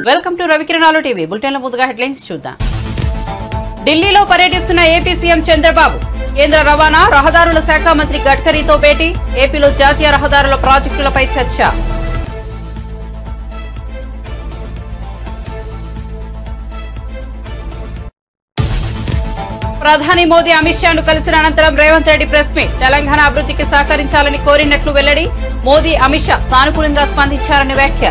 Welcome to రవికిరణాలు TV బులెటిన్ల ముందుగా headlines చూద్దాం. ఢిల్లీలో పర్యటిస్తున్న ఏపీ సీఎం చంద్రబాబు కేంద్ర రవాణా రహదారుల శాఖ మంత్రి గడ్కరీతో భేటీ. ఏపీలో జాతీయ రహదారుల ప్రాజెక్టులపై చర్చ. ప్రధాని మోదీ అమిత్ షాను కలిసిన అనంతరం రేవంత్ రెడ్డి ప్రెస్ మీట్. తెలంగాణ అభివృద్ధికి సహకరించాలని కోరినట్లు వెల్లడి. మోదీ అమిత్ షా సానుకూలంగా స్పందించారని వ్యాఖ్య.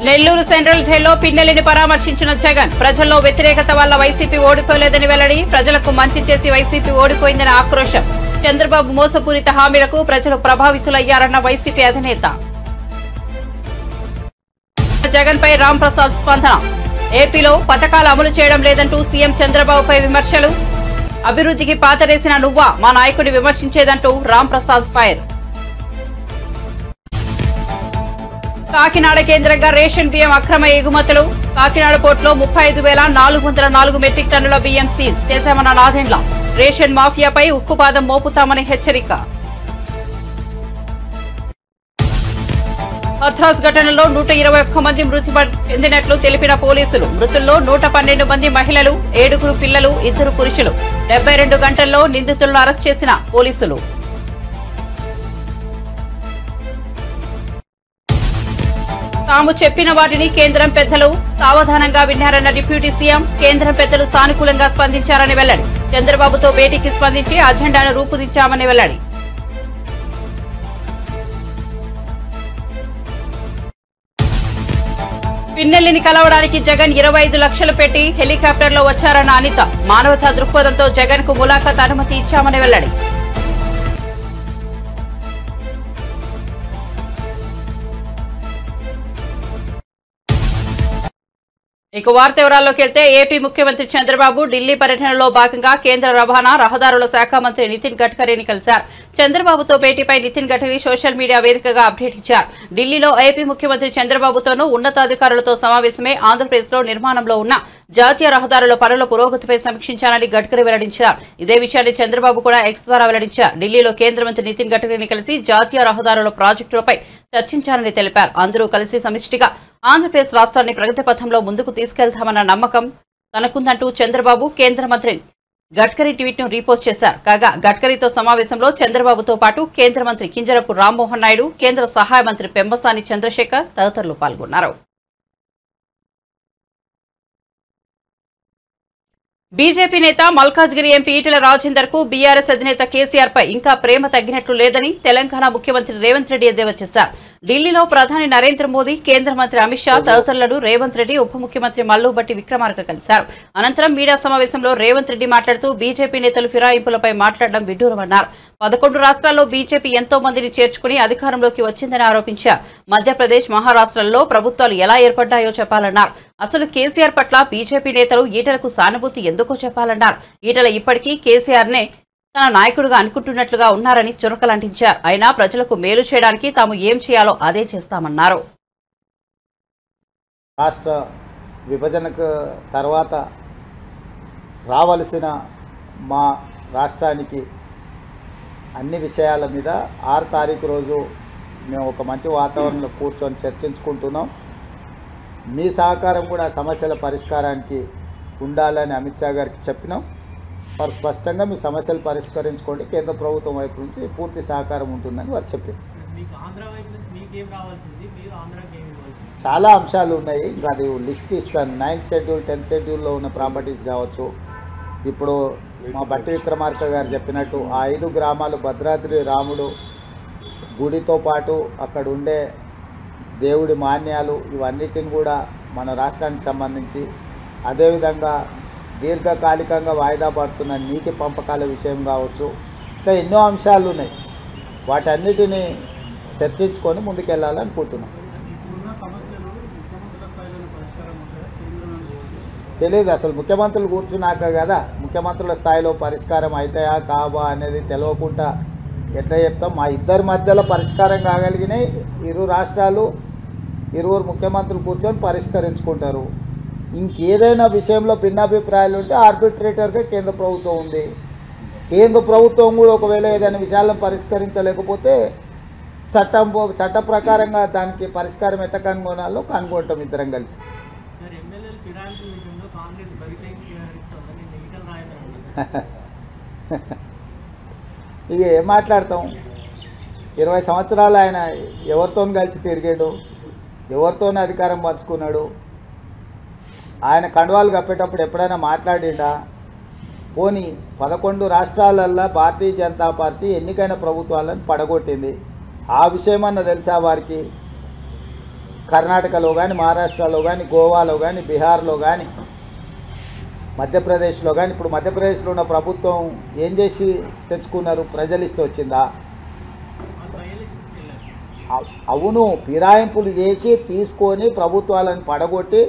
నెల్లూరు సెంట్రల్ జైల్లో పిన్నెల్లిని పరామర్శించిన జగన్. ప్రజల్లో వ్యతిరేకత వల్ల వైసీపీ ఓడిపోలేదని వెల్లడి. ప్రజలకు మంచి చేసి వైసీపీ ఓడిపోయిందని ఆక్రోశం. చంద్రబాబు మోసపూరిత హామీలకు ప్రజలు ప్రభావితులయ్యారన్న వైసీపీ అధినేత. జగన్ పై రామ్ ప్రసాద్ స్పందన. ఏపీలో పథకాలు అమలు చేయడం లేదంటూ సీఎం చంద్రబాబుపై విమర్శలు. అభివృద్ధికి పాతరేసిన నువ్వా మా నాయకుడిని విమర్శించేదంటూ రామ్ ప్రసాద్ ఫైర్. కాకినాడ కేంద్రంగా రేషన్ బియ్యం అక్రమ ఎగుమతులు. కాకినాడ పోర్టులో 35,404 మెట్రిక్ టన్నుల బియ్యం సీజ్ చేశామన్న నాదెండ్ల. రేషన్ మాఫియాపై ఉక్కుపాదం మోపుతామని హెచ్చరిక. హథ్రాస్ ఘటనలో 121 మంది మృతి చెందినట్లు తెలిపిన పోలీసులు. మృతుల్లో 112 మంది మహిళలు, 7 పిల్లలు, 2 పురుషులు. 72 గంటల్లో నిందితులను అరెస్ట్ చేసిన పోలీసులు. తాము చెప్పిన వాటిని కేంద్రం పెద్దలు సావధానంగా విన్నారన్న డిప్యూటీ సీఎం. కేంద్రం పెద్దలు సానుకూలంగా స్పందించారని వెల్లడి. చంద్రబాబుతో భేటీకి స్పందించి అజెండాను రూపొందించామని వెల్లడి. పిన్నెల్లిని కలవడానికి జగన్ 25 లక్షలు పెట్టి హెలికాప్టర్లో వచ్చారన్న అనిత. మానవతా దృక్పథంతో జగన్ కు ములాఖాత్ అనుమతి ఇచ్చామని వెల్లడి. ఇక వార్త వివరాల్లోకి వెళ్తే ఏపీ ముఖ్యమంత్రి చంద్రబాబు ఢిల్లీ పర్యటనలో భాగంగా కేంద్ర రవాణా రహదారుల శాఖ మంత్రి నితిన్ గడ్కరీని కలిశారు. చంద్రబాబుతో భేటీపై నితిన్ గడ్కరీ సోషల్ మీడియా వేదికగా అప్డేట్ ఇచ్చారు. ఢిల్లీలో ఏపీ ముఖ్యమంత్రి చంద్రబాబుతోనూ ఉన్నతాధికారులతో సమావేశమై ఆంధ్రప్రదేశ్లో నిర్మాణంలో ఉన్న జాతీయ రహదారుల పనుల పురోగతిపై సమీక్షించాలని గడ్కరీ వెల్లడించారు. ఇదే విషయాన్ని చంద్రబాబు కూడా ఎక్స్ ద్వారా వెల్లడించారు. ఢిల్లీలో కేంద్ర మంత్రి నితిన్ గడ్కరీని కలిసి జాతీయ రహదారుల ప్రాజెక్టులపై చర్చించాలని తెలిపారు. అందరూ కలిసి సమిష్టిగా ఆంధ్రప్రదేశ్ రాష్ట్రాన్ని ప్రగతి పథంలో ముందుకు తీసుకెళ్తామన్న నమ్మకం తనకుందంటూ చంద్రబాబు కేంద్ర మంత్రి గడ్కరీ ట్వీట్ ను రీపోస్ట్ చేశారు. కాగా గడ్కరీతో సమావేశంలో చంద్రబాబుతో పాటు కేంద్ర మంత్రి కింజరపు రామ్మోహన్ నాయుడు, కేంద్ర సహాయ మంత్రి పెమ్మసాని చంద్రశేఖర్ తదితరులు పాల్గొన్నారు. బీజేపీ నేత మల్కాజ్గిరి ఎంపీ ఈటెల రాజేందర్ కు బీఆర్ఎస్ అధినేత కేసీఆర్ పై ఇంకా ప్రేమ తగ్గినట్లు లేదని తెలంగాణ ముఖ్యమంత్రి రేవంత్ రెడ్డి ఎద్దేవా చేశారు. ఢిల్లీలో ప్రధాని నరేంద్ర మోదీ, కేంద్ర మంత్రి అమిత్ షా తదితరులను రేవంత్ రెడ్డి ఉప ముఖ్యమంత్రి మల్లుబట్టి విక్రమార్క కలిశారు. అనంతరం మీడియా సమావేశంలో రేవంత్ రెడ్డి మాట్లాడుతూ బీజేపీ నేతలు ఫిరాయింపులపై మాట్లాడడం విడ్డూరమన్నారు. 11 రాష్ట్రాల్లో బీజేపీ ఎంతో మందిని చేర్చుకుని అధికారంలోకి వచ్చిందని ఆరోపించారు. మధ్యప్రదేశ్, మహారాష్ట్రల్లో ప్రభుత్వాలు ఎలా ఏర్పడ్డాయో చెప్పాలన్నారు. అసలు కేసీఆర్ పట్ల బీజేపీ నేతలు ఈటలకు సానుభూతి ఎందుకో చెప్పాలన్నారు. ఈటల ఇప్పటికీ కేసీఆర్ నే తన నాయకుడిగా అనుకుంటున్నట్లుగా ఉన్నారని చురకలంటించారు. అయినా ప్రజలకు మేలు చేయడానికి తాము ఏం చేయాలో అదే చేస్తామన్నారు. రాష్ట్ర విభజనకు తర్వాత రావాల్సిన మా రాష్ట్రానికి అన్ని విషయాల మీద 6 తారీఖు రోజు మేము ఒక మంచి వాతావరణంలో కూర్చొని చర్చించుకుంటున్నాం. మీ సహకారం కూడా సమస్యల పరిష్కారానికి ఉండాలని అమిత్ షా గారికి చెప్పినాం. వారు స్పష్టంగా మీ సమస్యలు పరిష్కరించుకోండి, కేంద్ర ప్రభుత్వం వైపు నుంచి పూర్తి సహకారం ఉంటుందని వారు చెప్పారు. చాలా అంశాలు ఉన్నాయి, ఇంకా అది లిస్ట్ ఇస్తాను. 9th షెడ్యూల్ 10th షెడ్యూల్లో ఉన్న ప్రాపర్టీస్ కావచ్చు. ఇప్పుడు మా బట్టి విక్రమార్క గారు చెప్పినట్టు ఆ 5 గ్రామాలు భద్రాద్రి రాముడు గుడితో పాటు అక్కడ ఉండే దేవుడి మాన్యాలు ఇవన్నిటిని కూడా మన రాష్ట్రానికి సంబంధించి, అదేవిధంగా దీర్ఘకాలికంగా వాయిదా పడుతున్న నీటి పంపకాల విషయం కావచ్చు, ఇంకా ఎన్నో అంశాలు ఉన్నాయి. వాటన్నిటిని చర్చించుకొని ముందుకెళ్ళాలనుకుంటున్నాం. తెలియదు అసలు ముఖ్యమంత్రులు కూర్చున్నాక కదా ముఖ్యమంత్రుల స్థాయిలో పరిష్కారం అవుతాయా కావా అనేది తెలియకుండా ఎట్లా చెప్తాం. మా ఇద్దరి మధ్యలో పరిష్కారం కాగలిగినాయి. 2 రాష్ట్రాలు 2 ముఖ్యమంత్రులు కూర్చొని పరిష్కరించుకుంటారు. ఇంకేదైనా విషయంలో భిన్నాభిప్రాయాలు ఉంటే ఆర్బిట్రేటర్గా కేంద్ర ప్రభుత్వం ఉంది. కేంద్ర ప్రభుత్వం కూడా ఒకవేళ ఏదైనా విషయాలను పరిష్కరించలేకపోతే చట్ట ప్రకారంగా దానికి పరిష్కారం ఎట్లా కనుగొనాలో కనుగొంటాం ఇద్దరం కలిసి. ఇక ఏం మాట్లాడతాం, 20 సంవత్సరాలు ఆయన ఎవరితో కలిసి తిరిగాడు, ఎవరితో అధికారం పంచుకున్నాడు, ఆయన కండువాలు కప్పేటప్పుడు ఎప్పుడైనా మాట్లాడిండా? పోనీ 11 రాష్ట్రాలల్లో భారతీయ జనతా పార్టీ ఎన్నికైన ప్రభుత్వాలను పడగొట్టింది, ఆ విషయమన్నా తెలుసా వారికి? కర్ణాటకలో కానీ, మహారాష్ట్రలో కానీ, గోవాలో కానీ, బీహార్లో కానీ, మధ్యప్రదేశ్లో కానీ, ఇప్పుడు మధ్యప్రదేశ్లో ఉన్న ప్రభుత్వం ఏం చేసి తెచ్చుకున్నారు? ప్రజలు ఇస్తే వచ్చిందా? అవును, ఫిరాయింపులు చేసి తీసుకొని ప్రభుత్వాలను పడగొట్టి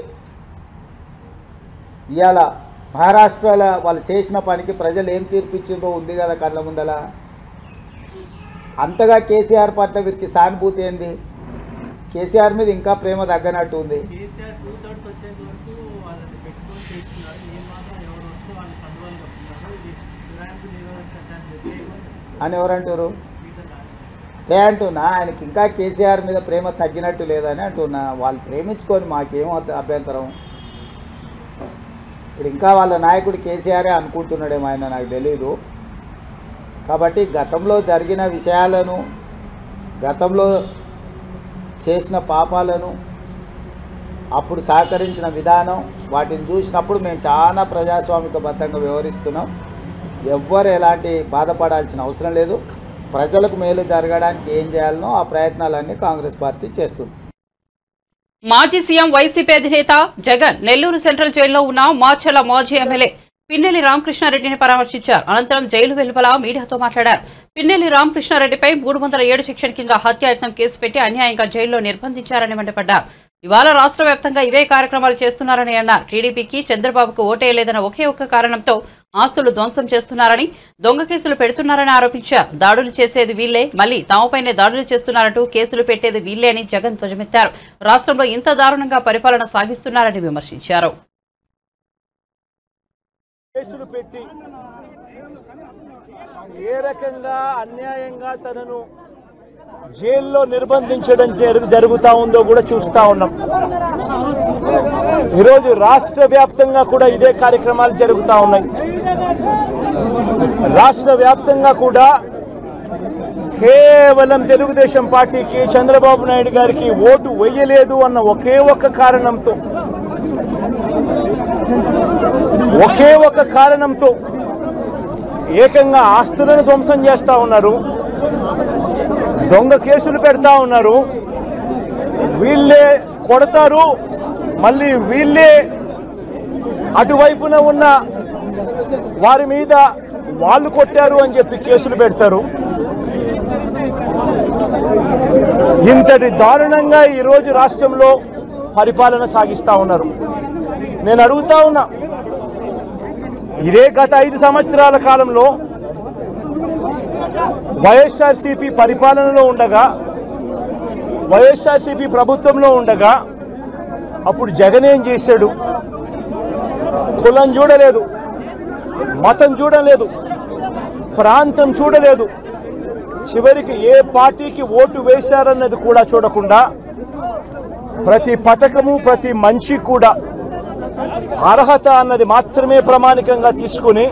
ఇవాళ మహారాష్ట్రలో వాళ్ళు చేసిన పనికి ప్రజలు ఏం తీర్పిచ్చిందో ఉంది కదా కళ్ళ ముందల. అంతగా కేసీఆర్ పట్ల వీరికి సానుభూతి ఏంది? కేసీఆర్ మీద ఇంకా ప్రేమ తగ్గనట్టు ఉంది. అని ఎవరంటారు? అంటున్నా, ఆయనకి ఇంకా కేసీఆర్ మీద ప్రేమ తగ్గినట్టు లేదని అంటున్నా. వాళ్ళు ప్రేమించుకొని మాకేం అభ్యంతరం. ఇప్పుడు ఇంకా వాళ్ళ నాయకుడు కేసీఆరే అనుకుంటున్నాడేమో ఆయన, నాకు తెలీదు. కాబట్టి గతంలో జరిగిన విషయాలను, గతంలో చేసిన పాపాలను, అప్పుడు సహకరించిన విధానం, వాటిని చూసినప్పుడు మేము చాలా ప్రజాస్వామికబద్ధంగా వ్యవహరిస్తున్నాం. ఎవ్వరు ఎలాంటి బాధపడాల్సిన అవసరం లేదు. ప్రజలకు మేలు జరగడానికి ఏం చేయాలనో ఆ ప్రయత్నాలన్నీ కాంగ్రెస్ పార్టీ చేస్తుంది. మాజీ సీఎం వైసీపీ అధినేత జగన్ నెల్లూరు సెంట్రల్ జైల్లో ఉన్న మాచర్ల మాజీ ఎమ్మెల్యే పిన్నెల్లి రామకృష్ణారెడ్డిని పరామర్శించారు. అనంతరం జైలు వెలుపల మీడియాతో మాట్లాడారు. పిన్నెల్లి రామకృష్ణారెడ్డిపై 307 సెక్షన్ కింద హత్యాయత్నం కేసు పెట్టి అన్యాయంగా జైల్లో నిర్బంధించారని మండిపడ్డారు. ఇవాళ రాష్ట్ర వ్యాప్తంగా ఇవే కార్యక్రమాలు చేస్తున్నారని అన్నారు. టీడీపీకి చంద్రబాబుకు ఓటేయలేదన్న ఒకే ఒక్క కారణంతో ఆస్తులు ధ్వంసం చేస్తున్నారని, దొంగ కేసులు పెడుతున్నారని ఆరోపించారు. దాడులు చేసేది వీళ్లే, మళ్లీ తాముపైనే దాడులు చేస్తున్నారంటూ కేసులు పెట్టేది వీళ్లే అని జగన్ ధ్వజమెత్తారు. రాష్ట్రంలో ఇంత దారుణంగా పరిపాలన సాగిస్తున్నారని విమర్శించారు. కేసులు పెట్టి ఏ రకంగా అన్యాయంగా తనను జైల్లో నిర్బంధించడం జరుగుతూ ఉందో కూడా చూస్తూ ఉన్నాం. ఈరోజు రాష్ట్ర వ్యాప్తంగా కూడా ఇదే కార్యక్రమాలు జరుగుతూ ఉన్నాయి. రాష్ట్ర వ్యాప్తంగా కూడా కేవలం తెలుగుదేశం పార్టీకి, చంద్రబాబు నాయుడు గారికి ఓటు వేయలేదు అన్న ఒకే ఒక్క కారణంతో ఏకంగా ఆస్తులను ధ్వంసం చేస్తూ ఉన్నారు, దొంగ కేసులు పెడతా ఉన్నారు. వీళ్ళే కొడతారు, మళ్ళీ వీళ్ళే అటువైపున ఉన్న వారి మీద వాళ్ళు కొట్టారు అని చెప్పి కేసులు పెడతారు. ఇంతటి దారుణంగా ఈరోజు రాష్ట్రంలో పరిపాలన సాగిస్తూ ఉన్నారు. నేను అడుగుతా ఉన్నా, ఇదే గత 5 సంవత్సరాల కాలంలో వైఎస్ఆర్సీపీ పరిపాలనలో ఉండగా, వైఎస్ఆర్సీపీ ప్రభుత్వంలో ఉండగా అప్పుడు జగన్ ఏం చేశాడు? కులం చూడలేదు, మతం చూడలేదు, ప్రాంతం చూడలేదు, చివరికి ఏ పార్టీకి ఓటు వేశారన్నది కూడా చూడకుండా ప్రతి పథకము, ప్రతి మనిషి కూడా అర్హత అన్నది మాత్రమే ప్రామాణికంగా తీసుకుని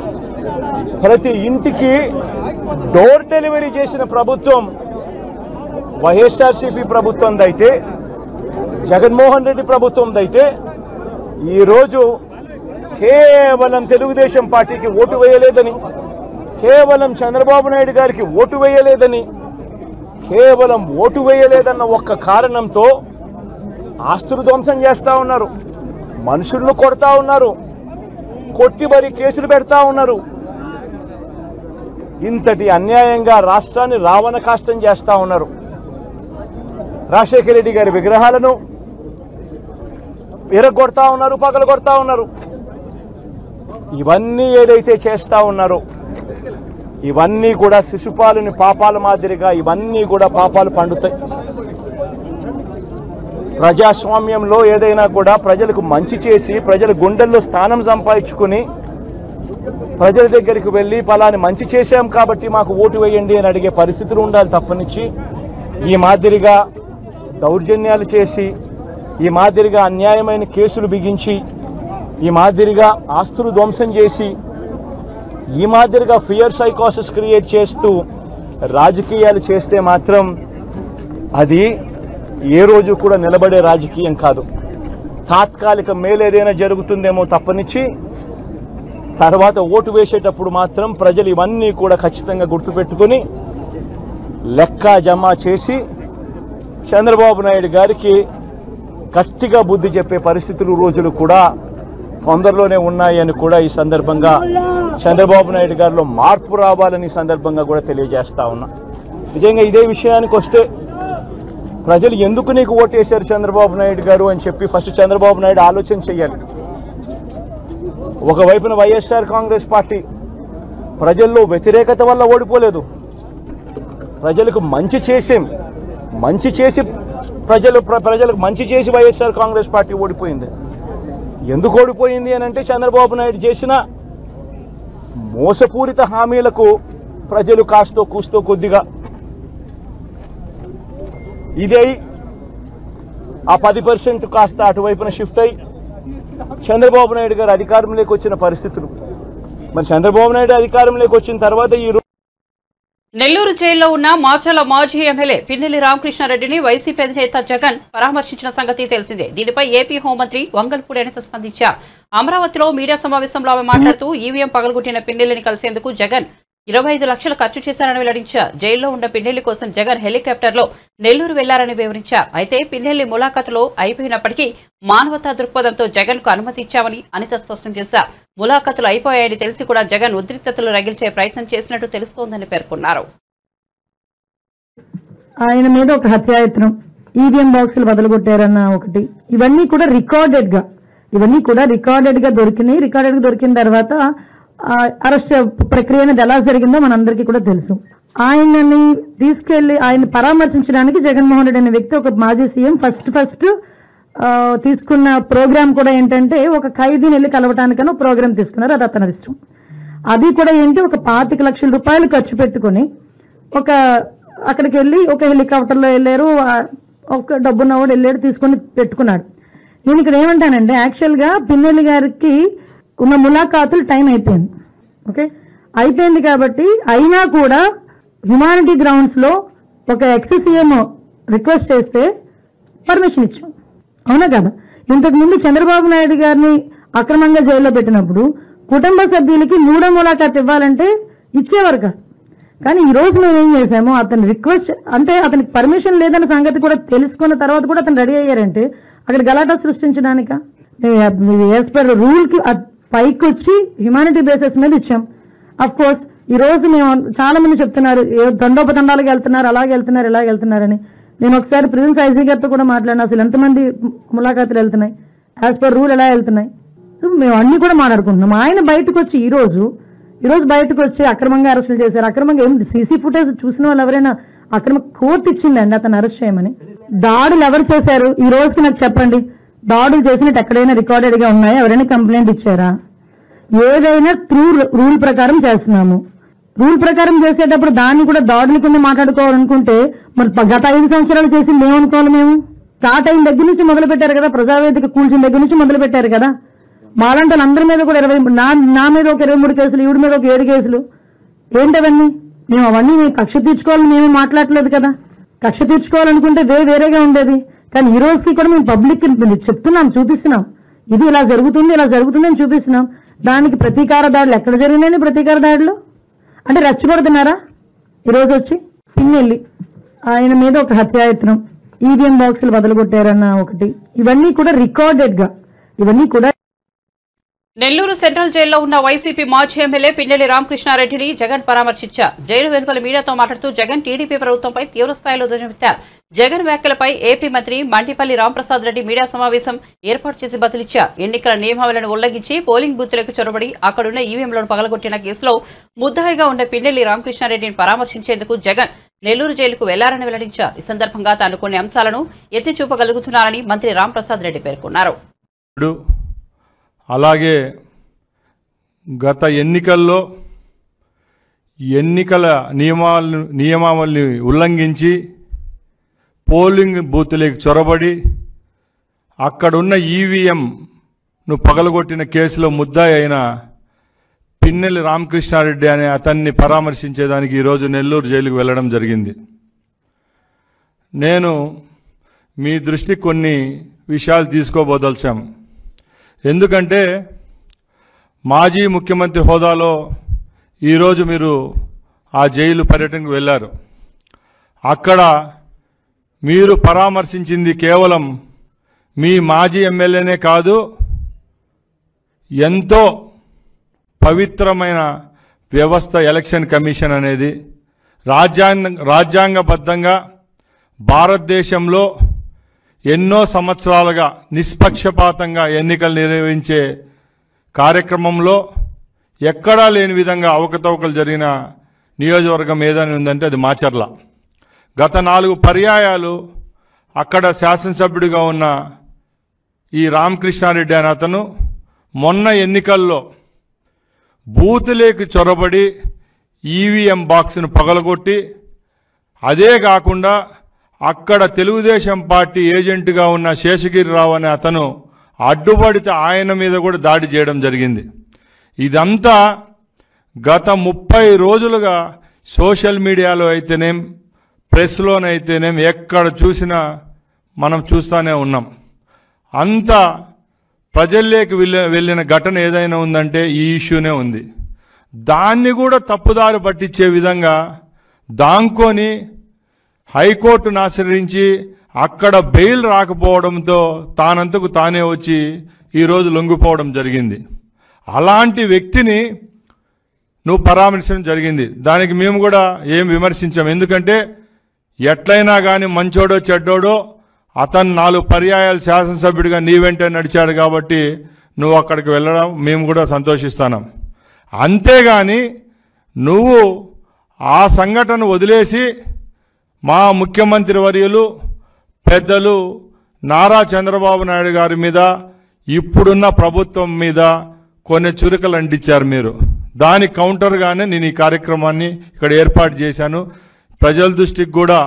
ప్రతి ఇంటికి డోర్ డెలివరీ చేసిన ప్రభుత్వం వైఎస్ఆర్సీపీ ప్రభుత్వందైతే, జగన్మోహన్ రెడ్డి ప్రభుత్వందైతే, ఈరోజు కేవలం తెలుగుదేశం పార్టీకి ఓటు వేయలేదని, కేవలం చంద్రబాబు నాయుడు గారికి ఓటు వేయలేదని, కేవలం ఓటు వేయలేదన్న ఒక్క కారణంతో ఆస్తులు ధ్వంసం చేస్తూ ఉన్నారు, మనుషులను కొడతా ఉన్నారు, కొట్టి మరి కేసులు పెడతా ఉన్నారు. ఇంతటి అన్యాయంగా రాష్ట్రాన్ని రావణ కాష్టం చేస్తూ ఉన్నారు. రాజశేఖర రెడ్డి గారి విగ్రహాలను విరగొడతా ఉన్నారు, పగలగొడతా ఉన్నారు. ఇవన్నీ ఏదైతే చేస్తూ ఉన్నారో ఇవన్నీ కూడా శిశుపాలుని పాపాల మాదిరిగా ఇవన్నీ కూడా పాపాలు పండుతాయి. ప్రజాస్వామ్యంలో ఏదైనా కూడా ప్రజలకు మంచి చేసి ప్రజల గుండెల్లో స్థానం సంపాదించుకుని ప్రజల దగ్గరికి వెళ్ళి పలాని మంచి చేశాం కాబట్టి మాకు ఓటు వేయండి అని అడిగే పరిస్థితులు ఉండాలి తప్పనిచ్చి ఈ మాదిరిగా దౌర్జన్యాలు చేసి ఈ మాదిరిగా అన్యాయమైన కేసులు బిగించి ఈ మాదిరిగా ఆస్తులు ధ్వంసం చేసి ఈ మాదిరిగా ఫియర్ సైకోసిస్ క్రియేట్ చేస్తూ రాజకీయాలు చేస్తే మాత్రం అది ఏ రోజు కూడా నిలబడే రాజకీయం కాదు. తాత్కాలిక మేలేదైనా జరుగుతుందేమో తప్పనిచ్చి తర్వాత ఓటు వేసేటప్పుడు మాత్రం ప్రజలు ఇవన్నీ కూడా ఖచ్చితంగా గుర్తుపెట్టుకుని లెక్క జమ చేసి చంద్రబాబు నాయుడు గారికి గట్టిగా బుద్ధి చెప్పే పరిస్థితులు రోజులు కూడా తొందరలోనే ఉన్నాయని కూడా ఈ సందర్భంగా చంద్రబాబు నాయుడు గారిలో మార్పు రావాలని సందర్భంగా కూడా తెలియజేస్తా ఉన్నా. నిజంగా ఇదే విషయానికి వస్తే ప్రజలు ఎందుకు నీకు ఓటేశారు చంద్రబాబు నాయుడు గారు అని చెప్పి ఫస్ట్ చంద్రబాబు నాయుడు ఆలోచన చేయాలి. ఒకవైపున వైఎస్ఆర్ కాంగ్రెస్ పార్టీ ప్రజల్లో వ్యతిరేకత వల్ల ఓడిపోలేదు, ప్రజలకు మంచి చేసి ప్రజలకు మంచి చేసి వైఎస్ఆర్ కాంగ్రెస్ పార్టీ ఓడిపోయింది. ఎందుకు ఓడిపోయింది అని అంటే చంద్రబాబు నాయుడు చేసిన మోసపూరిత హామీలకు ప్రజలు కాస్తో కూస్తో కొద్దిగా ఇదే ఆ 10% కాస్త అటువైపున షిఫ్ట్ అయ్యి చంద్రబాబు నాయుడు గారు అధికారంలోకి వచ్చిన పరిస్థితులు. మరి చంద్రబాబు నాయుడు అధికారంలోకి వచ్చిన తర్వాత ఈ నెల్లూరు జైల్లో ఉన్న మాచర్ల మాజీ ఎమ్మెల్యే పిన్నెల్లి రామకృష్ణారెడ్డిని వైసీపీ అధినేత జగన్ పరామర్శించిన సంగతి తెలిసిందే. దీనిపై ఏపీ హోంమంత్రి వంగల్పూడి అనిత స్పందించారు. అమరావతిలో మీడియా సమావేశంలో ఆమె మాట్లాడుతూ ఈవీఎం పగలగొట్టిన పిన్నెల్లిని కలిసేందుకు జగన్ 25 లక్షలు ఖర్చు చేశారని వెల్లడించారు. జైల్లో ఉన్న పిన్నెల్లి కోసం జగన్ హెలికాప్టర్లో నెల్లూరు వెళ్లారని వివరించారు. అయితే పిన్నెల్లి ములాఖతులో అయిపోయినప్పటికీ మానవతా దృక్పథంతో జగన్ కు అనుమతి ఇచ్చామని అనిత స్పష్టం చేశారు. ములాఖతులు అయిపోయాయని తెలిసి కూడా జగన్ ఉద్రిక్తతలు రగిల్చే ప్రయత్నం చేసినట్టు తెలుస్తోందని పేర్కొన్నారు. ఆయన మీద ఒక హత్యాయత్నం, ఈవీఎం బాక్సులు బదలగొట్టారన్న ఒకటి, ఇవన్నీ కూడా రికార్డెడ్ గా దొరికినాయి. రికార్డెడ్ గా దొరికిన తర్వాత అరెస్ట్ ప్రక్రియ అనేది ఎలా జరిగిందో మనందరికీ కూడా తెలుసు. ఆయనని తీసుకెళ్లి ఆయన పరామర్శించడానికి జగన్మోహన్ రెడ్డి అనే వ్యక్తి ఒక మాజీ సీఎం ఫస్ట్ తీసుకున్న ప్రోగ్రామ్ కూడా ఏంటంటే ఒక ఖైదీని వెళ్ళి కలవటానికన్నా ప్రోగ్రామ్ తీసుకున్నారు. అది అతని ఇష్టం. అది కూడా ఏంటి, ఒక 25 లక్షల రూపాయలు ఖర్చు పెట్టుకుని అక్కడికి వెళ్ళి ఒక హెలికాప్టర్లో వెళ్ళారు. ఒక డబ్బున్నవాడు వెళ్ళాడు, తీసుకొని పెట్టుకున్నాడు. నేను ఇక్కడ ఏమంటానంటే యాక్చువల్గా పిన్నెల్లి గారికి ఉన్న ములాఖాతులు టైం అయిపోయింది. ఓకే, అయిపోయింది కాబట్టి అయినా కూడా హ్యుమానిటీ గ్రౌండ్స్లో ఒక ఎక్స్-సీఎం రిక్వెస్ట్ చేస్తే పర్మిషన్ ఇచ్చాం, అవునా కదా? ఇంతకుముందు చంద్రబాబు నాయుడు గారిని అక్రమంగా జైల్లో పెట్టినప్పుడు కుటుంబ సభ్యులకి 3వ ములాఖాత్ ఇవ్వాలంటే ఇచ్చేవారు కాదు. కానీ ఈరోజు మేము ఏం చేసాము, అతని రిక్వెస్ట్ అంటే అతనికి పర్మిషన్ లేదన్న సంగతి కూడా తెలుసుకున్న తర్వాత కూడా అతను రెడీ అయ్యారంటే అక్కడ గలాటా సృష్టించడానిక? యాజ్ పర్ రూల్కి పైకి వచ్చి హ్యుమానిటీ బేసిస్ మీద ఇచ్చాం. అఫ్ కోర్స్ ఈ రోజు మేము చాలా మంది చెప్తున్నారు దండోపదండాలకు వెళ్తున్నారు, అలాగే వెళ్తున్నారు, ఇలాగ వెళ్తున్నారని. నేను ఒకసారి ప్రిజెన్స్ ఐజీ గారితో కూడా మాట్లాడినా, అసలు ఎంతమంది ములాఖాతులు వెళ్తున్నాయి, యాజ్ పర్ రూల్ ఎలా వెళ్తున్నాయి, మేము అన్ని కూడా మాట్లాడుకుంటున్నాం. ఆయన బయటకు వచ్చి ఈరోజు బయటకు వచ్చి అక్రమంగా అరెస్టులు చేశారు. అక్రమంగా ఏం సీసీ ఫుటేజ్ చూసిన వాళ్ళు ఎవరైనా అక్రమ కోర్టు ఇచ్చిందండి అతను అరెస్ట్ చేయమని? దాడులు ఎవరు చేశారు ఈ రోజుకి నాకు చెప్పండి. దాడులు చేసినట్టు ఎక్కడైనా రికార్డెడ్ గా ఉన్నాయా? ఎవరైనా కంప్లైంట్ ఇచ్చారా? ఏదైనా త్రూ రూల్ ప్రకారం చేస్తున్నాము. రూల్ ప్రకారం చేసేటప్పుడు దాన్ని కూడా దాడుల కింద మాట్లాడుకోవాలనుకుంటే మరి గత 5 సంవత్సరాలు చేసింది ఏమనుకోవాలి? మేము స్టార్ట్ అయిన దగ్గర నుంచి మొదలు పెట్టారు కదా, ప్రజావేదిక కూల్చిన దగ్గర నుంచి మొదలు పెట్టారు కదా. మాలాంటి అందరి మీద కూడా నా మీద ఒక 23 కేసులు, ఈవిడ మీద ఒక 7 కేసులు. ఏంటవన్నీ? మేము అవన్నీ కక్ష తీర్చుకోవాలని మేము మాట్లాడలేదు కదా. కక్ష తీర్చుకోవాలనుకుంటే వేరేగా ఉండేది. కానీ ఈ రోజుకి కూడా మేము పబ్లిక్ చెప్తున్నాం, చూపిస్తున్నాం, ఇది ఇలా జరుగుతుంది అని చూపిస్తున్నాం. దానికి ప్రతీకార దాడులు ఎక్కడ జరిగినాయని ప్రతీకార దాడులు అంటే రెచ్చగొడుతున్నారా? ఈరోజు వచ్చి పిన్నెల్లి ఆయన మీద ఒక హత్యాయత్నం, ఈవీఎం బాక్సులు బదలగొట్టారన్న ఒకటి, ఇవన్నీ కూడా నెల్లూరు సెంట్రల్ జైల్లో ఉన్న వైసీపీ మాజీ ఎమ్మెల్యే పిన్నెల్లి రామకృష్ణారెడ్డిని జగన్ పరామర్శించారు. జైలు వెలుపల మీడియాతో మాట్లాడుతూ జగన్ టీడీపీ ప్రభుత్వంపై తీవ్రస్థాయిలో ధ్వజమెత్తారు. జగన్ వ్యాఖ్యలపై ఏపీ మంత్రి మంటిపల్లి రాంప్రసాద్ రెడ్డి మీడియా సమావేశం ఏర్పాటు చేసి బదిలిచ్చారు. ఎన్నికల నియమావళిని ఉల్లంఘించి పోలింగ్ బూత్లకు చొరబడి అక్కడున్న ఈవీఎంలను పగలగొట్టిన కేసులో ముద్దాయిగా ఉన్న పిన్నెల్లి రామకృష్ణారెడ్డిని పరామర్శించేందుకు జగన్ నెల్లూరు జైలుకు వెళ్లారని వెల్లడించారు. ఈ సందర్భంగా తాను కొన్ని అంశాలను ఎత్తి చూపగలుగుతున్నారని మంత్రి రాంప్రసాద్ రెడ్డి పేర్కొన్నారు. అలాగే గత ఎన్నికల్లో ఎన్నికల నియమావళిని ఉల్లంఘించి పోలింగ్ బూత్లోకి చొరబడి అక్కడున్న ఈవీఎంను పగలగొట్టిన కేసులో ముద్దాయి అయిన పిన్నెల్లి రామకృష్ణారెడ్డి అనే అతన్ని పరామర్శించేదానికి ఈరోజు నెల్లూరు జైలుకు వెళ్ళడం జరిగింది. నేను మీ దృష్టికి కొన్ని విషయాలు తీసుకోబోదలిచాం. ఎందుకంటే మాజీ ముఖ్యమంత్రి హోదాలో ఈరోజు మీరు ఆ జైలు పర్యటనకు వెళ్ళారు. అక్కడ మీరు పరామర్శించింది కేవలం మీ మాజీ ఎమ్మెల్యేనే కాదు, ఎంతో పవిత్రమైన వ్యవస్థ ఎలక్షన్ కమిషన్ అనేది రాజ్యాంగబద్ధంగా భారతదేశంలో ఎన్నో సంవత్సరాలుగా నిష్పక్షపాతంగా ఎన్నికలు నిర్వహించే కార్యక్రమంలో ఎక్కడా లేని విధంగా అవకతవకలు జరిగిన నియోజకవర్గం ఏదని ఉందంటే అది మాచర్ల. గత 4 పర్యాయాలు అక్కడ శాసనసభ్యుడిగా ఉన్న ఈ రామకృష్ణారెడ్డి అనే అతను మొన్న ఎన్నికల్లో బూతులేకి చొరబడి ఈవీఎం బాక్స్ను పగలగొట్టి, అదే కాకుండా అక్కడ తెలుగుదేశం పార్టీ ఏజెంట్గా ఉన్న శేషగిరిరావు అనే అతను అడ్డుపడితే ఆయన మీద కూడా దాడి చేయడం జరిగింది. ఇదంతా గత 30 రోజులుగా సోషల్ మీడియాలో అయితేనేం ప్రెస్లోనైతేనేం ఎక్కడ చూసినా మనం చూస్తూనే ఉన్నాం. అంతా ప్రజల్లోకి వెళ్ళిన ఘటన ఏదైనా ఉందంటే ఈ ఇష్యూనే ఉంది. దాన్ని కూడా తప్పుదారి పట్టించే విధంగా దాంకొని హైకోర్టును ఆశ్రయించి అక్కడ బెయిల్ రాకపోవడంతో తానంతకు తానే వచ్చి ఈరోజు లొంగిపోవడం జరిగింది. అలాంటి వ్యక్తిని నువ్వు పరామర్శించడం జరిగింది. దానికి మేము కూడా ఏం విమర్శించాం. ఎందుకంటే ఎట్లయినా కానీ మంచోడో చెడ్డోడో అతను 4 పర్యాయాలు శాసనసభ్యుడిగా నీ వెంట నడిచాడు కాబట్టి నువ్వు అక్కడికి వెళ్ళడం మేము కూడా సంతోషిస్తున్నాం. అంతేగాని నువ్వు ఆ సంఘటన వదిలేసి మా ముఖ్యమంత్రి వర్యులు పెద్దలు నారా చంద్రబాబు నాయుడు గారి మీద ఇప్పుడున్న ప్రభుత్వం మీద కొన్ని చురుకలు అంటించారు మీరు. దాని కౌంటర్గానే నేను ఈ కార్యక్రమాన్ని ఇక్కడ ఏర్పాటు చేశాను. ప్రజల దృష్టికి కూడా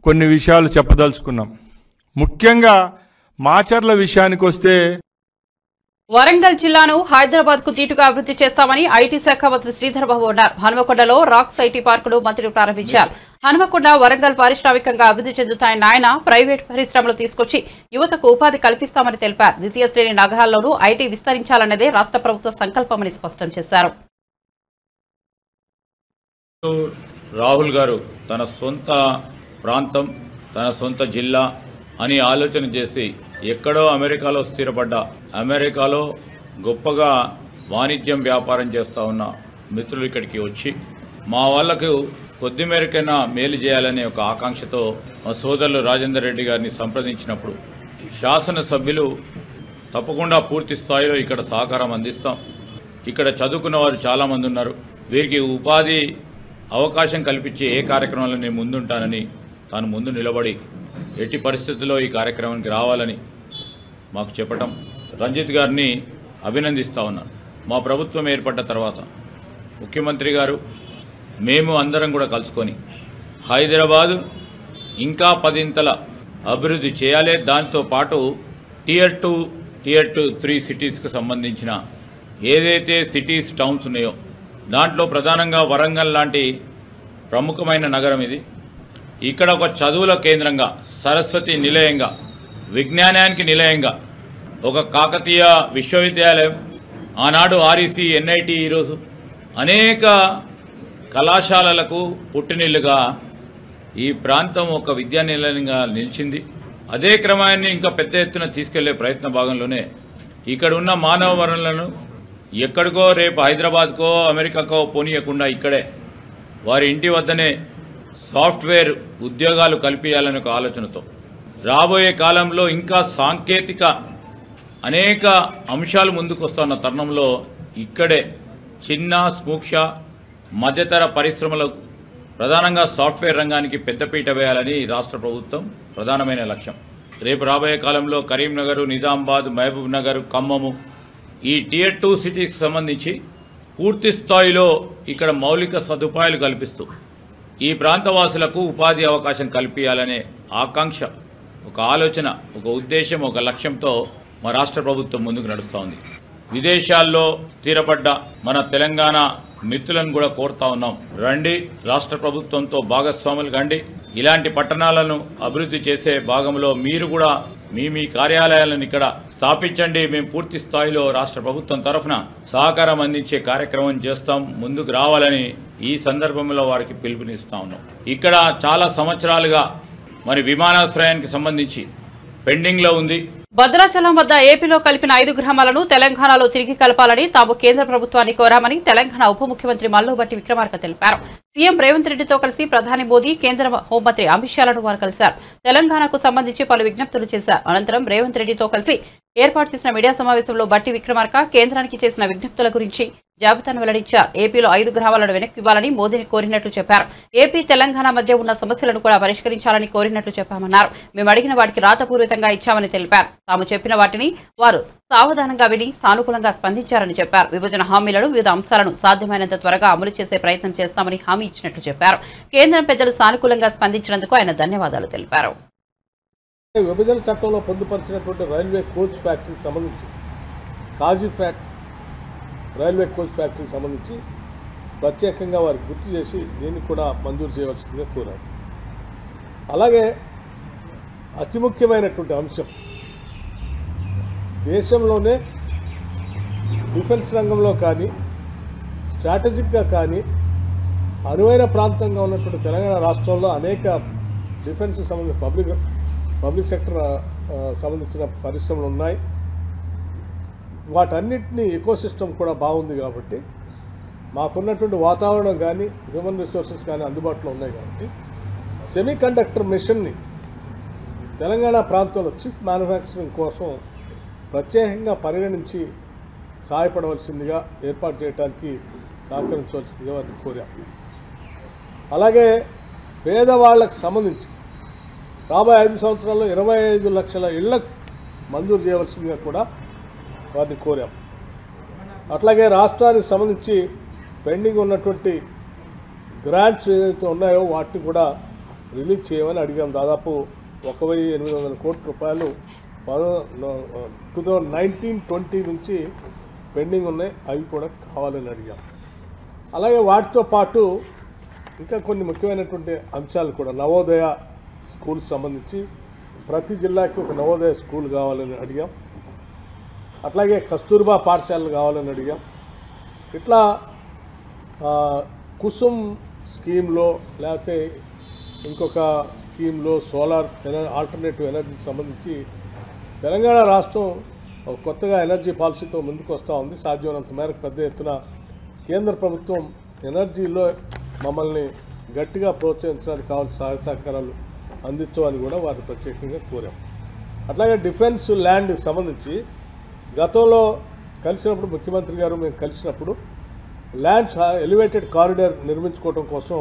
కొన్ని విషయాలు చెప్పదలుచుకున్నాం. ముఖ్యంగా మాచర్ల విషయానికి వస్తే, వరంగల్ జిల్లాను హైదరాబాద్ కు దీటుగా అభివృద్ధి చేస్తామని ఐటీ శాఖ మంత్రి శ్రీధర్ బాబు అన్నారు. హనుమకొండలో రాక్స్ ఐటీ పార్కును మంత్రి ప్రారంభించారు. హనుమకొండ వరంగల్ పారిశ్రామికంగా అభివృద్ధి చెందుతాయన్న ఆయన ప్రైవేట్ పరిశ్రమలు తీసుకొచ్చి యువతకు ఉపాధి కల్పిస్తామని తెలిపారు. ద్వితీయ శ్రేణి నగరాల్లోనూ ఐటీ విస్తరించాలన్నదే రాష్ట్ర ప్రభుత్వ సంకల్పమని స్పష్టం చేశారు. రాహుల్ గారు తన సొంత ప్రాంతం, తన సొంత జిల్లా అని ఆలోచన చేసి ఎక్కడో అమెరికాలో స్థిరపడ్డ, అమెరికాలో గొప్పగా వాణిజ్యం వ్యాపారం చేస్తూ ఉన్న మిత్రులు ఇక్కడికి వచ్చి మా వాళ్లకు కొద్ది మేరకైనా మేలు చేయాలనే ఒక ఆకాంక్షతో మా సోదరులు రాజేందర్ రెడ్డి గారిని సంప్రదించినప్పుడు శాసనసభ్యులు తప్పకుండా పూర్తి స్థాయిలో ఇక్కడ సహకారం అందిస్తాం, ఇక్కడ చదువుకున్న వారు చాలామంది ఉన్నారు, వీరికి ఉపాధి అవకాశం కల్పించే ఏ కార్యక్రమంలో నేను ముందుంటానని తాను ముందు నిలబడి ఎట్టి పరిస్థితుల్లో ఈ కార్యక్రమానికి రావాలని మాకు చెప్పటం, రంజిత్ గారిని అభినందిస్తూ ఉన్నాను. మా ప్రభుత్వం ఏర్పడ్డ తర్వాత ముఖ్యమంత్రి గారు మేము అందరం కూడా కలుసుకొని హైదరాబాదు ఇంకా 10 అభివృద్ధి చేయాలి. దాంతోపాటు టియర్ 2, టియర్ 3 సిటీస్కి సంబంధించిన ఏదైతే సిటీస్, టౌన్స్ ఉన్నాయో దాంట్లో ప్రధానంగా వరంగల్ లాంటి ప్రముఖమైన నగరం ఇది. ఇక్కడ ఒక చదువుల కేంద్రంగా, సరస్వతి నిలయంగా, విజ్ఞానానికి నిలయంగా ఒక కాకతీయ విశ్వవిద్యాలయం, ఆనాడు ఆర్ఈసీ, ఎన్ఐటి, ఈరోజు అనేక కళాశాలలకు పుట్టినిల్లుగా ఈ ప్రాంతం ఒక విద్యా నిలయంగా నిలిచింది. అదే క్రమాన్ని ఇంకా పెద్ద ఎత్తున తీసుకెళ్లే ప్రయత్న భాగంలోనే ఇక్కడ ఉన్న మానవ వనరులను ఎక్కడికో రేపు హైదరాబాద్కో అమెరికాకో పోనీయకుండా ఇక్కడే వారి ఇంటి వద్దనే సాఫ్ట్వేర్ ఉద్యోగాలు కల్పించాలనే ఒక ఆలోచనతో రాబోయే కాలంలో ఇంకా సాంకేతిక అనేక అంశాలు ముందుకు వస్తున్న తరుణంలో ఇక్కడే చిన్న, సూక్ష్మ, మధ్యతర పరిశ్రమలకు ప్రధానంగా సాఫ్ట్వేర్ రంగానికి పెద్దపీట వేయాలని రాష్ట్ర ప్రభుత్వం ప్రధానమైన లక్ష్యం. రేపు రాబోయే కాలంలో కరీంనగర్, నిజామాబాద్, మహబూబ్ నగర్, ఖమ్మము ఈ టియర్ 2 సిటీకి సంబంధించి పూర్తి స్థాయిలో ఇక్కడ మౌలిక సదుపాయాలు కల్పిస్తూ ఈ ప్రాంతవాసులకు ఉపాధి అవకాశం కల్పించాలనే ఆకాంక్ష, ఒక ఆలోచన, ఒక ఉద్దేశం, ఒక లక్ష్యంతో మా రాష్ట్ర ప్రభుత్వం ముందుకు నడుస్తూ ఉంది. విదేశాల్లో స్థిరపడ్డ మన తెలంగాణ మిత్రులను కూడా కోరుతా ఉన్నాం, రండి, రాష్ట్ర ప్రభుత్వంతో భాగస్వాములు కండి. ఇలాంటి పట్టణాలను అభివృద్ధి చేసే భాగంలో మీరు కూడా మీ కార్యాలయాలను ఇక్కడ స్థాపించండి. మేము పూర్తి స్థాయిలో రాష్ట్ర ప్రభుత్వం తరఫున సహకారం అందించే కార్యక్రమం చేస్తాం, ముందుకు రావాలని ఈ సందర్భంలో వారికి పిలుపునిస్తా ఉన్నాం. ఇక్కడ చాలా సంవత్సరాలుగా మరి విమానాశ్రయానికి సంబంధించి పెండింగ్లో ఉంది. భద్రాచలం వద్ద ఏపీలో కలిపిన 5 గ్రామాలను తెలంగాణలో తిరిగి కలపాలని తాము కేంద్ర ప్రభుత్వాన్ని కోరామని తెలంగాణ ఉప ముఖ్యమంత్రి మల్లుబట్టి విక్రమార్క తెలిపారు. సీఎం రేవంత్ రెడ్డితో కలిసి ప్రధాని మోదీ, కేంద్ర హోంమంత్రి అమిత్ షాలను వారు కలిశారు. తెలంగాణకు సంబంధించి పలు విజ్ఞప్తులు చేశారు. అనంతరం రేవంత్ రెడ్డితో కలిసి ఏర్పాటు చేసిన మీడియా సమావేశంలో బట్టి విక్రమార్క కేంద్రానికి చేసిన విజ్ఞప్తుల గురించి జాబితాను వెల్లడించారు. ఏపీలో 5 గ్రామాలను వెనక్కి ఇవ్వాలని మోదీని కోరినట్లు చెప్పారు. ఏపీ తెలంగాణ మధ్య ఉన్న సమస్యలను కూడా పరిష్కరించాలని కోరినట్లు చెప్పామన్నారు. మేము అడిగిన వాటికి రాతపూర్వకంగా ఇచ్చామని తెలిపారు. తాము చెప్పిన వాటిని వారు సావధానంగా విని సానుకూలంగా స్పందించారని చెప్పారు. విభజన హామీలను, వివిధ అంశాలను సాధ్యమైనంత త్వరగా అమలు చేసే ప్రయత్నం చేస్తామని హామీ ఇచ్చినట్లు చెప్పారు. కేంద్రం పెద్దలు సానుకూలంగా స్పందించినందుకు ఆయన ధన్యవాదాలు తెలిపారు. విభజన చట్టంలో పొందుపరిచినటువంటి రైల్వే కోచ్ ఫ్యాక్టరీకి సంబంధించి కాజీపేట్ రైల్వే కోచ్ ఫ్యాక్టరీకి సంబంధించి ప్రత్యేకంగా వారికి గుర్తు చేసి దీన్ని కూడా మంజూరు చేయవలసిందిగా కోరారు. అలాగే అతి ముఖ్యమైనటువంటి అంశం, దేశంలోనే డిఫెన్స్ రంగంలో కానీ స్ట్రాటజిక్గా కానీ అనువైన ప్రాంతంగా ఉన్నటువంటి తెలంగాణ రాష్ట్రంలో అనేక డిఫెన్స్కి సంబంధించిన పబ్లిక్ సెక్టర్ సంబంధించిన పరిశ్రమలు ఉన్నాయి. వాటన్నిటినీ ఎకోసిస్టమ్ కూడా బాగుంది కాబట్టి మాకున్నటువంటి వాతావరణం కానీ హ్యూమన్ రిసోర్సెస్ కానీ అందుబాటులో ఉన్నాయి కాబట్టి సెమీ కండక్టర్ మిషన్ని తెలంగాణ ప్రాంతంలో చిప్ మ్యానుఫ్యాక్చరింగ్ కోసం ప్రత్యేకంగా పరిగణించి సహాయపడవలసిందిగా ఏర్పాటు చేయడానికి సహకరించవలసిందిగా వారిని కోరాం. అలాగే పేదవాళ్లకు సంబంధించి రాబోయే 5 సంవత్సరాల్లో 25 లక్షల ఇళ్లకు మంజూరు చేయవలసిందిగా కూడా వారిని కోరాం. అట్లాగే రాష్ట్రానికి సంబంధించి పెండింగ్ ఉన్నటువంటి గ్రాంట్స్ ఏదైతే ఉన్నాయో వాటిని కూడా రిలీజ్ చేయమని అడిగాం. దాదాపు 1,800 కోట్ల రూపాయలు 2019-20 నుంచి పెండింగ్ ఉన్నాయి, అవి కూడా కావాలని అడిగాం. అలాగే వాటితో పాటు ఇంకా కొన్ని ముఖ్యమైనటువంటి అంశాలు కూడా, నవోదయ స్కూల్కి సంబంధించి ప్రతి జిల్లాకి ఒక నవోదయ స్కూల్ కావాలని అడిగాం. అట్లాగే కస్తూర్బా పాఠశాలలు కావాలని అడిగాం. ఇట్లా కుసుమ్ స్కీమ్లో లేకపోతే ఇంకొక స్కీమ్లో సోలార్ ఆల్టర్నేటివ్ ఎనర్జీకి సంబంధించి తెలంగాణ రాష్ట్రం ఒక కొత్తగా ఎనర్జీ పాలసీతో ముందుకు వస్తూ ఉంది. సాధ్యమైనంత మేరకు పెద్ద ఎత్తున కేంద్ర ప్రభుత్వం ఎనర్జీలో మమ్మల్ని గట్టిగా ప్రోత్సహించడానికి కావాల్సిన సహాయ సహకారాలు అందించమని కూడా వారిని ప్రత్యేకంగా కోరాం. అట్లాగే డిఫెన్స్ ల్యాండ్కి సంబంధించి గతంలో కలిసినప్పుడు ముఖ్యమంత్రి గారు మేము కలిసినప్పుడు ల్యాండ్స్ ఎలివేటెడ్ కారిడార్ నిర్మించుకోవడం కోసం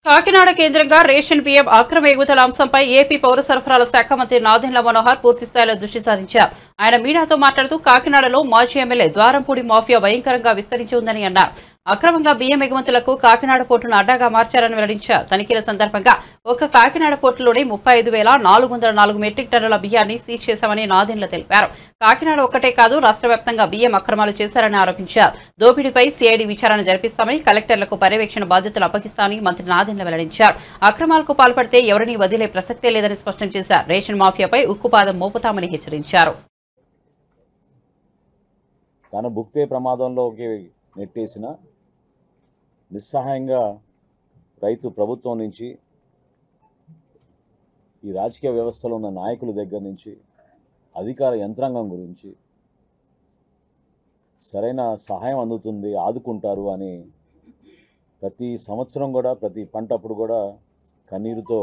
కాకినాడ కేంద్రంగా రేషన్ బియ్యం అక్రమ ఎగుమతుల అంశంపై ఏపీ పౌర సరఫరాల శాఖ మంత్రి నాదెండ్ల మనోహర్ పూర్తిస్థాయిలో దృష్టి సారించారు. ఆయన మీడియాతో మాట్లాడుతూ కాకినాడలో మాజీ ఎమ్మెల్యే ద్వారంపూడి మాఫియా భయంకరంగా విస్తరించి ఉందని అన్నారు. అక్రమంగా బియ్యం ఎగుమతులకు కాకినాడ పోర్టును అడ్డాగా మార్చారని వెల్లడించారు. తనిఖీల సందర్భంగా ఒక్క కాకినాడ పోర్టులోనే 35,404 మెట్రిక్ టన్నుల బియ్యాన్ని సీజ్ చేశామని నాదెండ్ల తెలిపారు. కాకినాడ ఒక్కటే కాదు, రాష్ట్ర వ్యాప్తంగా బియ్యం అక్రమాలు చేశారని ఆరోపించారు. దోపిడీపై సిఐడి విచారణ జరిపిస్తామని, కలెక్టర్లకు పర్యవేక్షణ బాధ్యతలు అప్పగిస్తామని మంత్రి నాదెండ్ల వెల్లడించారు. అక్రమాలకు పాల్పడితే ఎవరినీ వదిలే ప్రసక్తే లేదని స్పష్టం చేశారు. రేషన్ మాఫియాపై ఉక్కుపాదం మోపుతామని హెచ్చరించారు. తను భుక్తే ప్రమాదంలోకి నెట్టేసిన నిస్సహాయంగా రైతు ప్రభుత్వం నుంచి, ఈ రాజకీయ వ్యవస్థలో ఉన్న నాయకుల దగ్గర నుంచి, అధికార యంత్రాంగం గురించి సరైన సహాయం అందుతుంది, ఆదుకుంటారు అని ప్రతి సంవత్సరం కూడా ప్రతి పంటప్పుడు కూడా కన్నీరుతో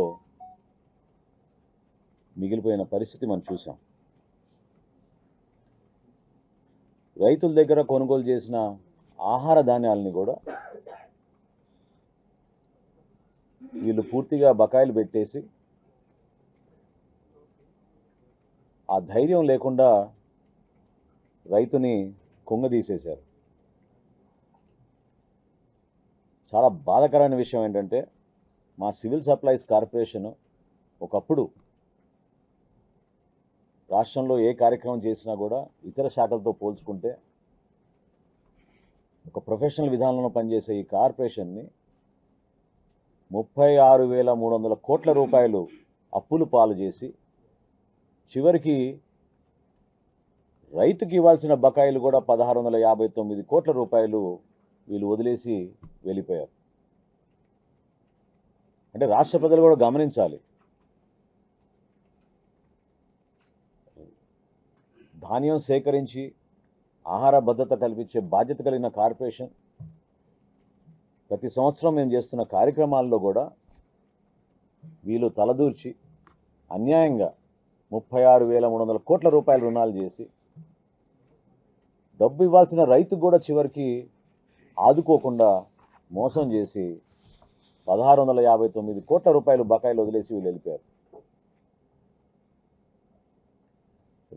మిగిలిపోయిన పరిస్థితి మనం చూసాం. రైతుల దగ్గర కొనుగోలు చేసిన ఆహార ధాన్యాలని కూడా వీళ్ళు పూర్తిగా బకాయిలు పెట్టేసి ఆ ధైర్యం లేకుండా రైతుని కుంగదీసేశారు. చాలా బాధాకరమైన విషయం ఏంటంటే మా సివిల్ సప్లైస్ కార్పొరేషన్ ఒకప్పుడు రాష్ట్రంలో ఏ కార్యక్రమం చేసినా కూడా ఇతర శాఖలతో పోల్చుకుంటే ఒక ప్రొఫెషనల్ విధానంలో పనిచేసే ఈ కార్పొరేషన్ని 36,300 కోట్ల రూపాయలు అప్పులు పాలు చేసి చివరికి రైతుకి ఇవ్వాల్సిన బకాయిలు కూడా 1,659 కోట్ల రూపాయలు వీళ్ళు వదిలేసి వెళ్ళిపోయారు. అంటే రాష్ట్ర ప్రజలు కూడా గమనించాలి, ధాన్యం సేకరించి ఆహార భద్రత కల్పించే బాధ్యత కలిగిన కార్పొరేషన్ ప్రతి సంవత్సరం మేము చేస్తున్న కార్యక్రమాల్లో కూడా వీళ్ళు తలదూర్చి అన్యాయంగా 36,300 కోట్ల రూపాయల రుణాలు చేసి డబ్బు ఇవ్వాల్సిన రైతుకు కూడా చివరికి ఆదుకోకుండా మోసం చేసి 1,659 కోట్ల రూపాయలు బకాయిలు వదిలేసి వీళ్ళు వెళ్ళిపోయారు.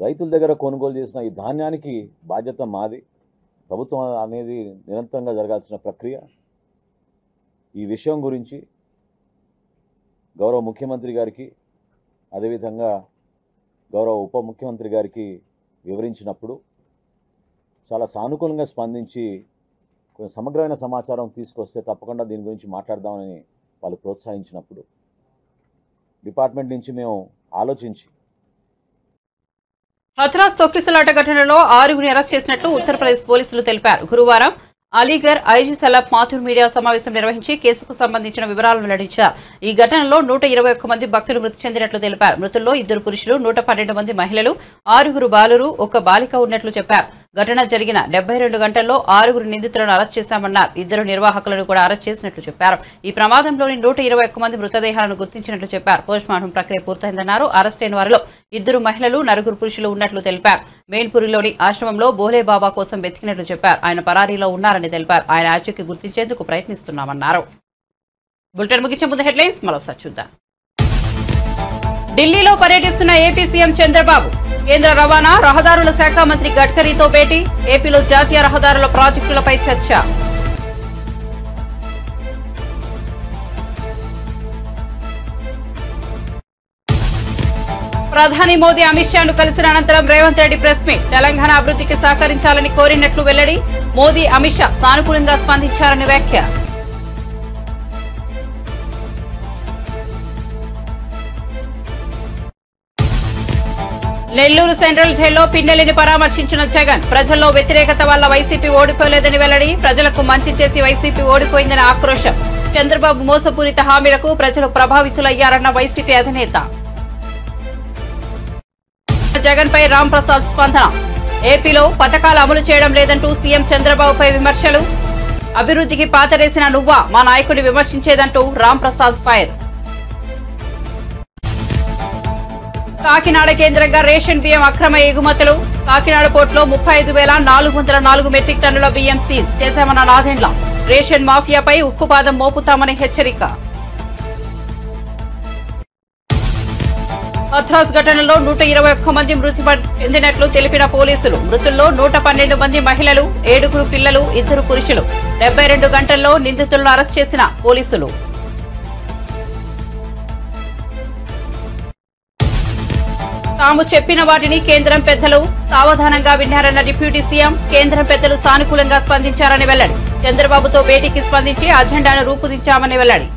రైతుల దగ్గర కొనుగోలు చేసిన ఈ ధాన్యానికి బాధ్యత మాది. ప్రభుత్వం అనేది నిరంతరంగా జరగాల్సిన ప్రక్రియ. ఈ విషయం గురించి గౌరవ ముఖ్యమంత్రి గారికి అదేవిధంగా గౌరవ ఉప ముఖ్యమంత్రి గారికి వివరించినప్పుడు చాలా సానుకూలంగా స్పందించి కొంచెం సమగ్రమైన సమాచారం తీసుకొస్తే తప్పకుండా దీని గురించి మాట్లాడదామని వాళ్ళు ప్రోత్సహించినప్పుడు డిపార్ట్మెంట్ నుంచి మేము ఆలోచించి హథ్రాస్ తొక్కిసలాట ఘటనలో 6గురిని అరెస్ట్ చేసినట్లు ఉత్తరప్రదేశ్ పోలీసులు తెలిపారు. గురువారం అలీగర్ ఐజీ సలాబ్ మాథూర్ మీడియా సమావేశం నిర్వహించి కేసుకు సంబంధించిన వివరాలను వెల్లడించారు. ఈ ఘటనలో 121 మంది భక్తులు మృతి చెందినట్లు తెలిపారు. మృతుల్లో 2 పురుషులు, 112 మంది మహిళలు, 6 బాలురు, 1 బాలిక ఉన్నట్లు చెప్పారు. ఘటన జరిగిన 72 గంటల్లో 6 నిందితులను అరెస్ట్ చేశామన్నారు. 2 నిర్వాహకులను కూడా అరెస్ట్ చేసినట్లు చెప్పారు. ఈ ప్రమాదంలోని 121 మంది మృతదేహాలను గుర్తించినట్లు చెప్పారు. పోస్టుమార్టం ప్రక్రియ పూర్తయిందన్నారు. అరెస్ట్ అయిన వారిలో 2 మహిళలు, 9 పురుషులు ఉన్నట్లు తెలిపారు. మెయిన్పూరిలోని ఆశ్రమంలో బోలే బాబా కోసం వెతికినట్లు చెప్పారు. ఆయన పరారీలో ఉన్నారని తెలిపారు. ఆయన ఆచూకీ గుర్తించేందుకు ప్రయత్నిస్తున్నామన్నారు. బులెటిన్ ముగించే ముందు హెడ్లైన్స్ మరోసారి చూద్దాం. ఢిల్లీలో పర్యటిస్తున్న ఏపీ సీఎం చంద్రబాబు. కేంద్ర రవాణా, రహదారుల శాఖ మంత్రి గడ్కరీతో భేటీ. ఏపీలో జాతీయ రహదారుల ప్రాజెక్టులపై చర్చ. ప్రధాని మోదీ అమిత్ షాను కలిసిన అనంతరం రేవంత్ రెడ్డి ప్రెస్ మీట్. తెలంగాణ అభివృద్ధికి సహకరించాలని కోరినట్లు వెల్లడి. మోదీ, అమిత్ షా సానుకూలంగా స్పందించారని వ్యాఖ్య. నెల్లూరు సెంట్రల్ జైల్లో పిన్నెల్లిని పరామర్శించిన జగన్. ప్రజల్లో వ్యతిరేకత వల్ల వైసీపీ ఓడిపోలేదని వెల్లడి. ప్రజలకు మంచి చేసి వైసీపీ ఓడిపోయిందని ఆక్రోశం. చంద్రబాబు మోసపూరిత హామీలకు ప్రజలు ప్రభావితులయ్యారన్న వైసీపీ అధినేత. జగన్ పై రామ్ ప్రసాద్ స్పందన. ఏపీలో పథకాలు అమలు చేయడం లేదంటూ సీఎం చంద్రబాబుపై విమర్శలు. అభివృద్ధికి పాతరేసిన నువ్వా మా నాయకుడిని విమర్శించేదంటూ రామ్ ప్రసాద్ ఫైర్. కాకినాడ కేంద్రంగా రేషన్ బియ్యం అక్రమ ఎగుమతులు. కాకినాడ పోర్టులో 35,404 మెట్రిక్ టన్నుల బియ్యం సీజ్ చేశామన్న నాదెండ్ల. రేషన్ మాఫియాపై ఉక్కుపాదం మోపుతామని హెచ్చరిక. హథ్రాస్ ఘటనలో 121 మంది మృతి చెందినట్లు తెలిపిన పోలీసులు. మృతుల్లో 112 మంది మహిళలు, 7 పిల్లలు, 2 పురుషులు. 72 గంటల్లో నిందితులను అరెస్ట్ చేసిన పోలీసులు. తాము చెప్పిన వాటిని కేంద్రం పెద్దలు సావధానంగా విన్నారన్న డిప్యూటీ సీఎం. కేంద్రం పెద్దలు సానుకూలంగా స్పందించారని వెల్లడి. చంద్రబాబుతో భేటీకి స్పందించి అజెండాను రూపొందించామని వెల్లడి.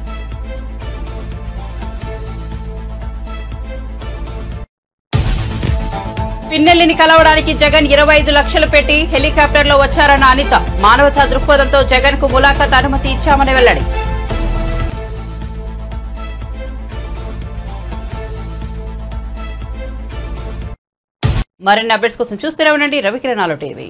పిన్నెల్లిని కలవడానికి జగన్ 25 లక్షలు పెట్టి హెలికాప్టర్లో వచ్చారన్న అనిత. మానవతా దృక్పథంతో జగన్ కు ములాఖాత్ అనుమతి ఇచ్చామని వెల్లడి. మరిన్ని అప్డేట్స్ కోసం చూస్తూనే ఉండండి రవికిరణాలు టీవీ.